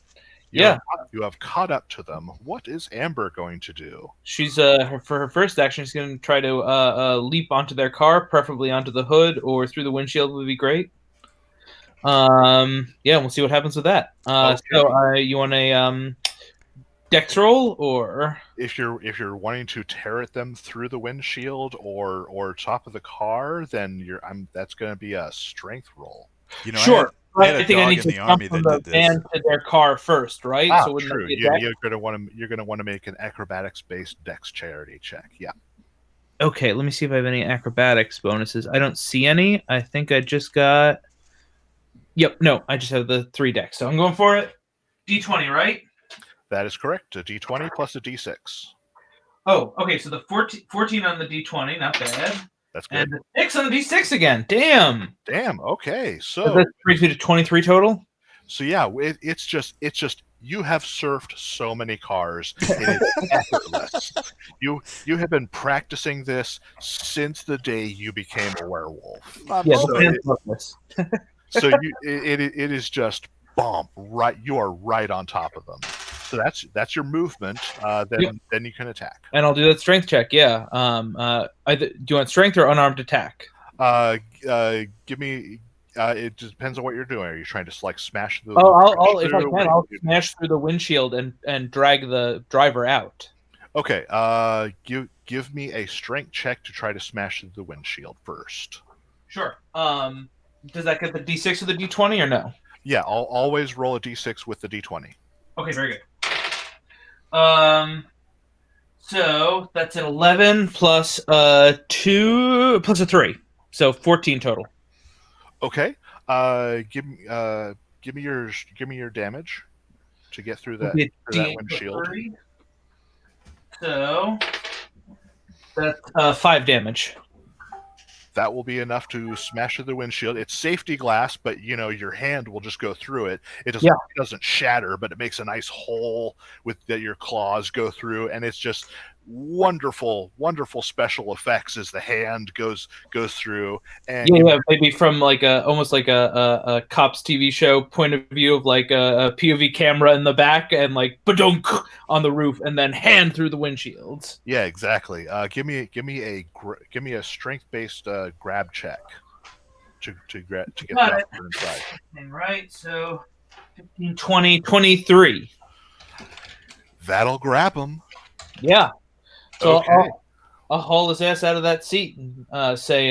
You have caught up to them. What is Amber going to do? she's for her first action, she's going to try to leap onto their car, preferably onto the hood or through the windshield would be great. We'll see what happens with that. Okay. So you want a dex roll, or If you're wanting to tear at them through the windshield or top of the car, then that's going to be a strength roll. You know, sure. I had a I think I dog need in to the jump army from that the did this. van to their car first, right? So wouldn't that True. be a dex? You're going to want to make an acrobatics-based dexterity check. Yeah. Okay, let me see if I have any acrobatics bonuses. I don't see any. I think I just got. Yep, no, I just have the 3 dex, so I'm going for it. D20, right? That is correct. A D20 plus a D6. Oh, okay, so the 14 on the D20, not bad. That's good. And the 6 on the D6 again. Damn. Damn. Okay. So So that brings me to 23 total. yeah, it's just you have surfed so many cars. It is effortless. You have been practicing this since the day you became a werewolf. Yeah, So the fans love this. So it is just bump right. You are right on top of them. So that's your movement. Then you can attack. And I'll do that strength check. Yeah. Do you want strength or unarmed attack? Give me. It just depends on what you're doing. Are you trying to smash the? I'll if I can, I'll smash through the windshield and drag the driver out. Okay. Give me a strength check to try to smash through the windshield first. Sure. Does that get the D6 or the D20 or no? Yeah, I'll always roll a D6 with the D20. Okay, very good. So that's an 11 plus 2 plus a 3. So 14 total. Okay. Give me your damage to get through It'll that be a through that D8 plus windshield. 3. So that's 5 damage. That will be enough to smash through the windshield. It's safety glass, but your hand will just go through it. It doesn't shatter, but it makes a nice hole with your claws go through, and it's just wonderful, wonderful special effects as the hand goes through. And Yeah, maybe from like almost like a cops TV show point of view of like a POV camera in the back and like badunk on the roof and then hand through the windshields. yeah, exactly. Give me a strength based grab check to get the Got it. officer inside. Right, so 15, 20, 23. That'll grab him. Yeah. So Okay. I'll haul his ass out of that seat and say,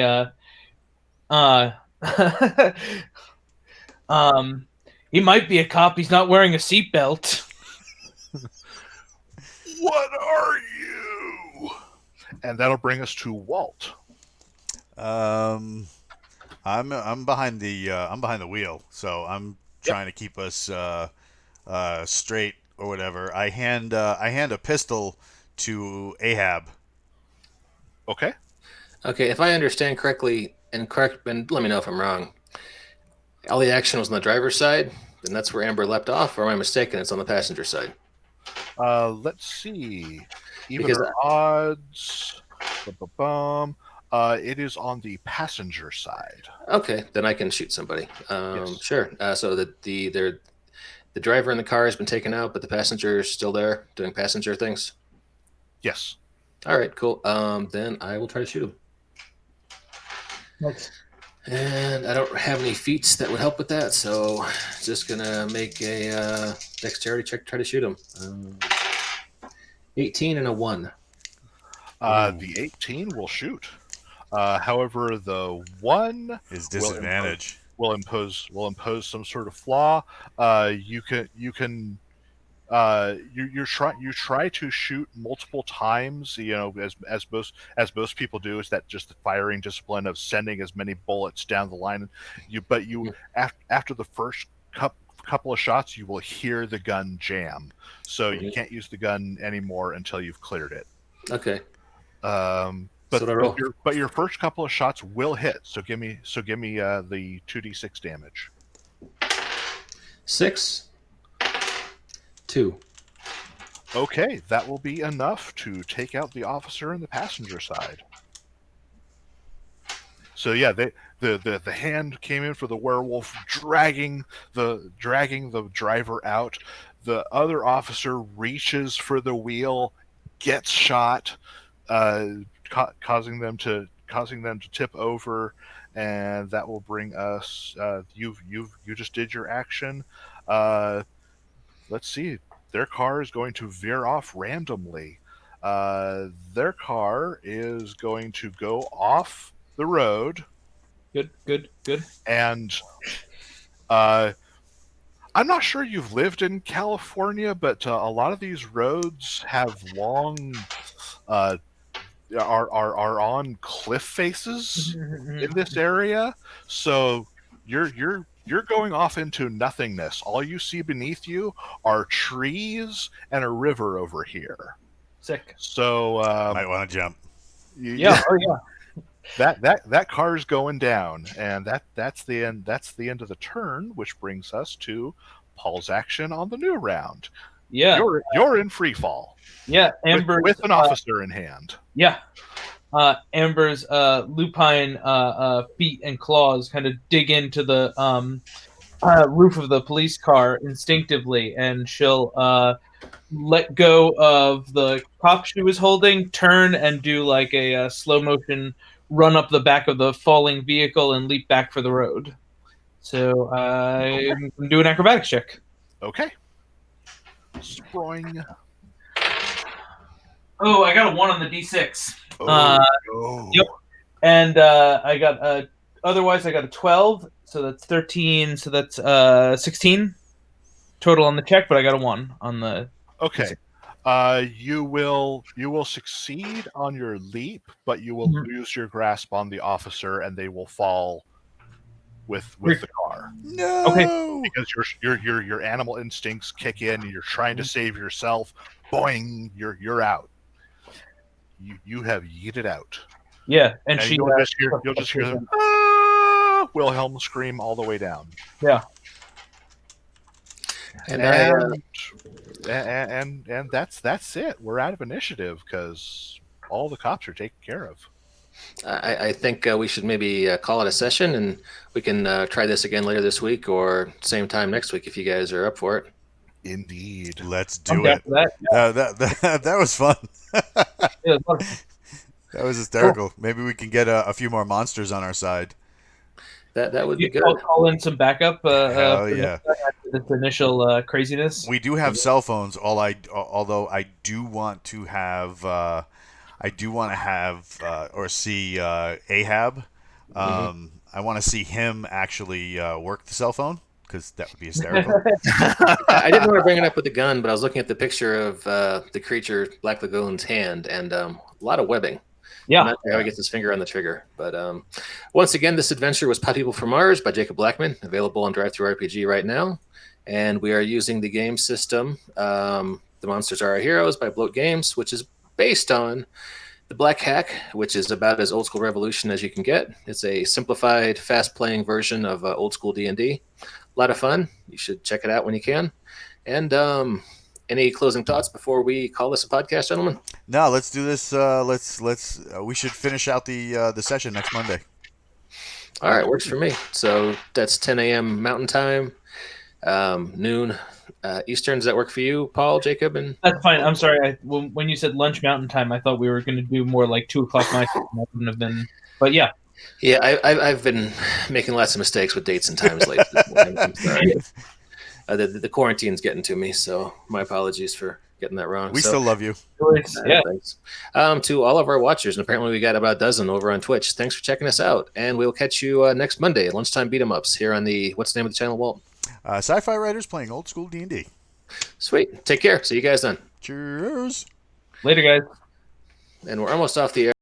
he might be a cop. He's not wearing a seatbelt. What are you? And that'll bring us to Walt. I'm behind the wheel, so I'm trying to keep us straight or whatever. I hand a pistol to Ahab. Okay. Okay, if I understand correctly, and let me know if I'm wrong. All the action was on the driver's side, and that's where Amber leapt off, or am I mistaken? It's on the passenger side. Let's see. Even Because odds. It is on the passenger side. okay, then I can shoot somebody. Yes. Sure. So the driver in the car has been taken out, but the passenger is still there doing passenger things. Yes. All right, cool. Then I will try to shoot him. Nice. And I don't have any feats that would help with that, so just gonna make a dexterity check to try to shoot him. 18 and a 1. The 18 will shoot. However, the 1 Is disadvantage. will impose some sort of flaw. You try to shoot multiple times, as most people do. Is that just the firing discipline of sending as many bullets down the line? After the first couple of shots, you will hear the gun jam, so you can't use the gun anymore until you've cleared it. Okay. But your first couple of shots will hit. So give me the 2d6 damage. 6, 2. Okay, that will be enough to take out the officer and the passenger side. So yeah, the hand came in for the werewolf, dragging the driver out. The other officer reaches for the wheel, gets shot, causing them to tip over, and that will bring us. You just did your action. Let's see. Their car is going to veer off randomly. Their car is going to go off the road. Good. And I'm not sure you've lived in California, but a lot of these roads have long are on cliff faces in this area. So you're going off into nothingness. All you see beneath you are trees and a river over here. Sick. So Might want to jump. Yeah. Oh yeah. That car's going down, and that's the end. That's the end of the turn, which brings us to Paul's action on the new round. Yeah. You're in free fall. Yeah. Amber with an officer in hand. Yeah. Amber's lupine feet and claws kind of dig into the roof of the police car instinctively, and she'll let go of the cop she was holding, turn and do like a slow motion run up the back of the falling vehicle and leap back for the road. So I'm do an acrobatics check. Okay. Sproing. Oh, I got a 1 on the D6. No. Yep. And I got otherwise I got a 12, so that's 13, so that's 16 total on the check, but I got a 1 on the. Okay. You will succeed on your leap, but you will Mhm. lose your grasp on the officer, and they will fall with the car Okay. No. because your animal instincts kick in. And you're trying to save yourself. Boing! You're out. You have yeeted out, Yeah, and and she. you'll just hear them, ah! Wilhelm scream all the way down, Yeah. And and that's it. We're out of initiative because all the cops are taken care of. I think we should maybe call it a session, and we can try this again later this week or same time next week if you guys are up for it. Indeed. Let's I'm do down it. for that. Yeah. That was fun. Yeah, it's a lot of fun. That was hysterical. Maybe we can get a few more monsters on our side. That would be You good. call in some backup Hell for yeah. next time after this initial craziness. We do have cell phones. Although I do want to have, or see Ahab. I want to see him actually work the cell phone because that would be hysterical. I didn't want to bring it up with the gun, but I was looking at the picture of the creature Black Lagoon's hand, and a lot of webbing. I'm Yeah. not sure how he gets his finger on the trigger. But once again, this adventure was Pot People from Mars by Jacob Blackmon, available on Drive-Thru RPG right now. And we are using the game system, The Monsters Are Our Heroes by Bloat Games, which is based on the Black Hack, which is about as old school Revolution as you can get. It's a simplified, fast-playing version of old school D&D. A lot of fun. You should check it out when you can. And any closing thoughts before we call this a podcast, gentlemen? No, let's do this. We should finish out the session next Monday. All right, works for me. So that's 10 a.m. Mountain Time, noon Eastern. Does that work for you, Paul, Jacob, and That's fine. I'm sorry. When you said lunch mountain time, I thought we were going to do more like 2 o'clock my time. That wouldn't have been. But yeah. Yeah, I've been making lots of mistakes with dates and times lately. I'm sorry. The quarantine's getting to me, so my apologies for getting that wrong. We So, still love you. Yeah. thanks. To all of our watchers, and apparently we got about a dozen over on Twitch. Thanks for checking us out, and we'll catch you next Monday at lunchtime beat 'em ups here on the what's the name of the channel, Walt? Sci-fi writers playing old school D&D. Sweet. Take care. See you guys then. Cheers. Later, guys. And we're almost off the air.